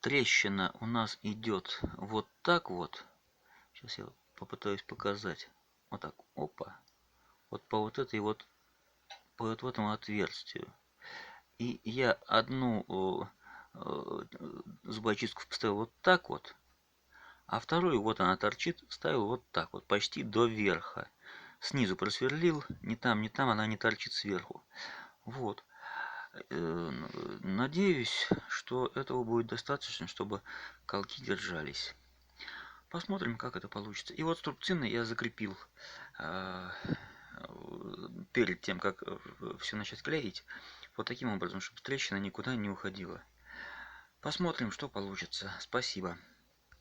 трещина у нас идет вот так вот. Сейчас я попытаюсь показать. Вот так, опа. Вот по вот этой вот, по вот этому отверстию. И я одну зубочистку поставил вот так вот, а вторую, вот она торчит, ставил вот так вот, почти до верха. Снизу просверлил, ни там, ни там, она не торчит сверху. Вот. Надеюсь, что этого будет достаточно, чтобы колки держались. Посмотрим, как это получится. И вот струбцины я закрепил перед тем, как все начать клеить. Вот таким образом, чтобы трещина никуда не уходила. Посмотрим, что получится. Спасибо.